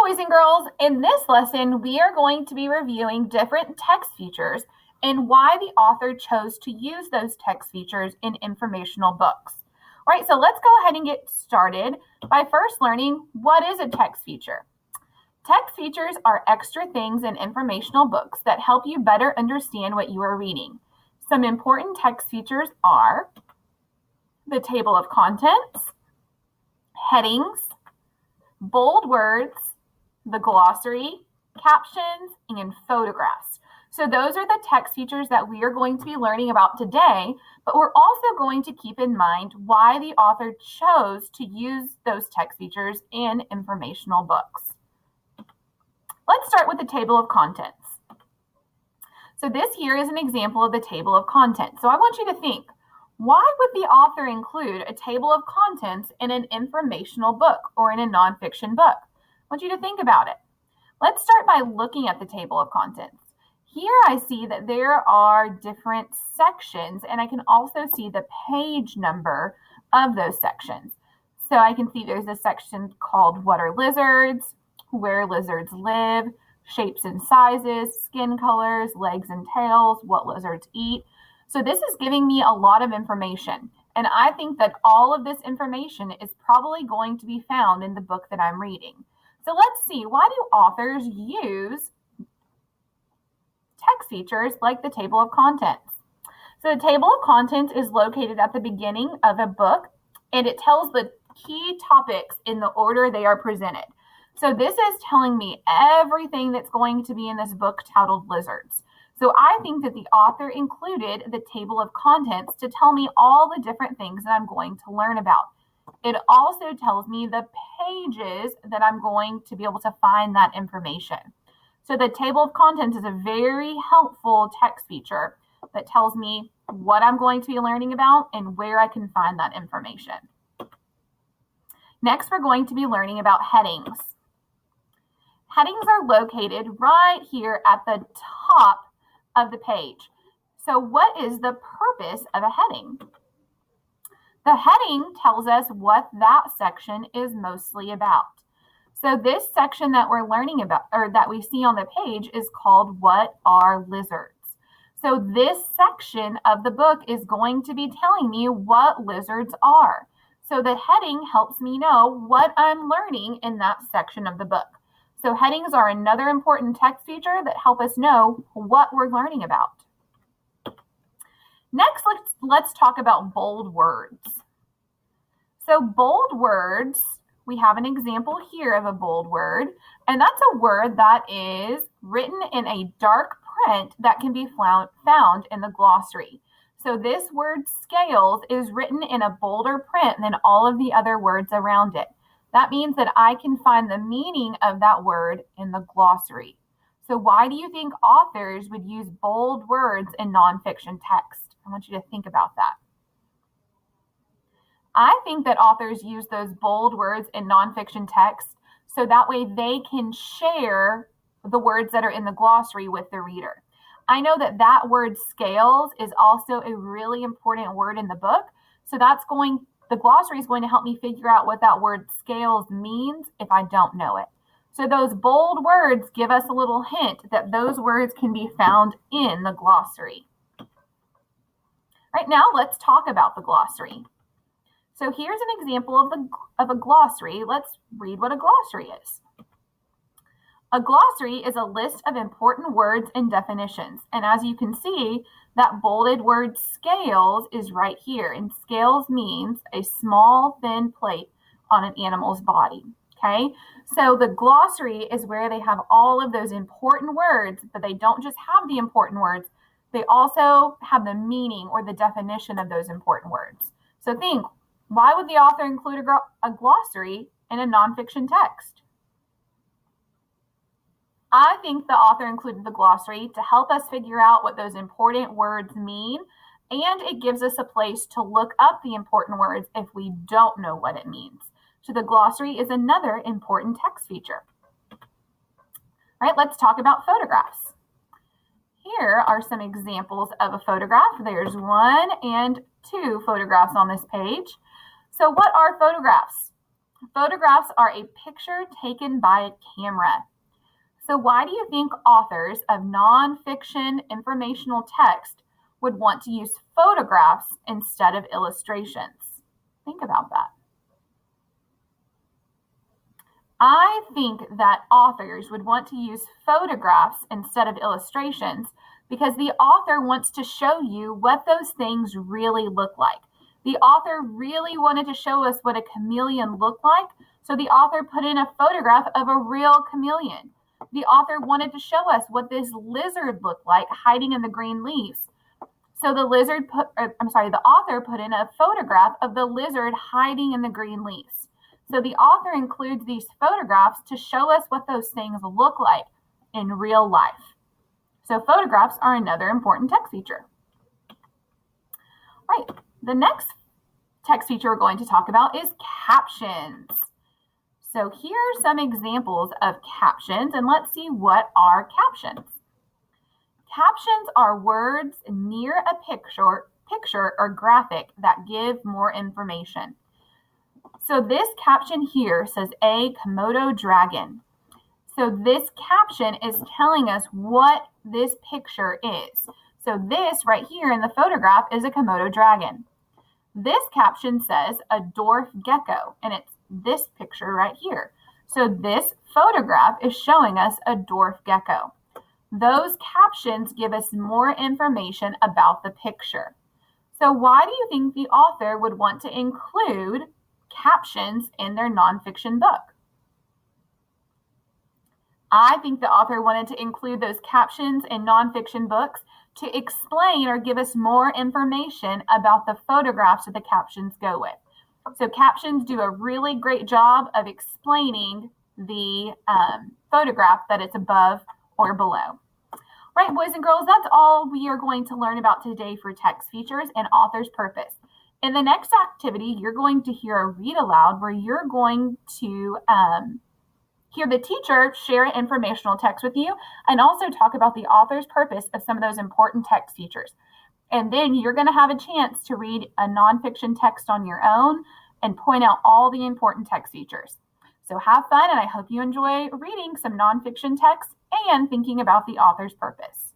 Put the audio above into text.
boys and girls. In this lesson, we are going to be reviewing different text features and why the author chose to use those text features in informational books. All right, so let's go ahead and get started by first learning what is a text feature. Text features are extra things in informational books that help you better understand what you are reading. Some important text features are the table of contents, headings, bold words, the glossary, captions, and photographs. So those are the text features that we are going to be learning about today, but we're also going to keep in mind why the author chose to use those text features in informational books. Let's start with the table of contents. So this here is an example of the table of contents. So I want you to think, why would the author include a table of contents in an informational book or in a nonfiction book? I want you to think about it. Let's start by looking at the table of contents. Here I see that there are different sections, and I can also see the page number of those sections. So I can see there's a section called What are Lizards, Where Lizards Live, Shapes and Sizes, Skin Colors, Legs and Tails, What Lizards Eat. So this is giving me a lot of information, and I think that all of this information is probably going to be found in the book that I'm reading. So let's see, why do authors use text features like the table of contents? So the table of contents is located at the beginning of a book, and it tells the key topics in the order they are presented. So this is telling me everything that's going to be in this book titled Lizards. So I think that the author included the table of contents to tell me all the different things that I'm going to learn about. It also tells me the pages that I'm going to be able to find that information. So the table of contents is a very helpful text feature that tells me what I'm going to be learning about and where I can find that information. Next, we're going to be learning about headings. Headings are located right here at the top of the page. So what is the purpose of a heading? The heading tells us what that section is mostly about. So this section that we're learning about, or that we see on the page, is called What Are Lizards? So this section of the book is going to be telling me what lizards are. So the heading helps me know what I'm learning in that section of the book. So headings are another important text feature that help us know what we're learning about. Next, let's talk about bold words. So bold words, we have an example here of a bold word, and that's a word that is written in a dark print that can be found in the glossary. So this word scales is written in a bolder print than all of the other words around it. That means that I can find the meaning of that word in the glossary. So why do you think authors would use bold words in nonfiction text? I want you to think about that. I think that authors use those bold words in nonfiction text so that way they can share the words that are in the glossary with the reader. I know that that word scales is also a really important word in the book. So the glossary is going to help me figure out what that word scales means if I don't know it. So those bold words give us a little hint that those words can be found in the glossary. Right now, let's talk about the glossary. So here's an example of a glossary. Let's read what a glossary is. A glossary is a list of important words and definitions. And as you can see, that bolded word scales is right here. And scales means a small, thin plate on an animal's body. Okay, so the glossary is where they have all of those important words, but they don't just have the important words. They also have the meaning or the definition of those important words. So think, why would the author include a glossary in a nonfiction text? I think the author included the glossary to help us figure out what those important words mean, and it gives us a place to look up the important words if we don't know what it means. So the glossary is another important text feature. All right, let's talk about photographs. Here are some examples of a photograph. There's 1 and 2 photographs on this page. So what are photographs? Photographs are a picture taken by a camera. So why do you think authors of nonfiction informational text would want to use photographs instead of illustrations? Think about that. I think that authors would want to use photographs instead of illustrations because the author wants to show you what those things really look like. The author really wanted to show us what a chameleon looked like, so the author put in a photograph of a real chameleon. The author wanted to show us what this lizard looked like hiding in the green leaves. So the author put in a photograph of the lizard hiding in the green leaves. So the author includes these photographs to show us what those things look like in real life. So photographs are another important text feature. Right, the next text feature we're going to talk about is captions. So here are some examples of captions, and let's see what are captions. Captions are words near a picture or graphic that give more information. So this caption here says a Komodo dragon. So this caption is telling us what this picture is. So this right here in the photograph is a Komodo dragon. This caption says a dwarf gecko, and it's this picture right here. So this photograph is showing us a dwarf gecko. Those captions give us more information about the picture. So why do you think the author would want to include captions in their nonfiction book? I think the author wanted to include those captions in nonfiction books to explain or give us more information about the photographs that the captions go with. So captions do a really great job of explaining the photograph that it's above or below. Right, boys and girls, that's all we are going to learn about today for text features and author's purpose. In the next activity, you're going to hear a read aloud where you're going to hear the teacher share informational text with you and also talk about the author's purpose of some of those important text features. And then you're going to have a chance to read a nonfiction text on your own and point out all the important text features. So have fun, and I hope you enjoy reading some nonfiction text and thinking about the author's purpose.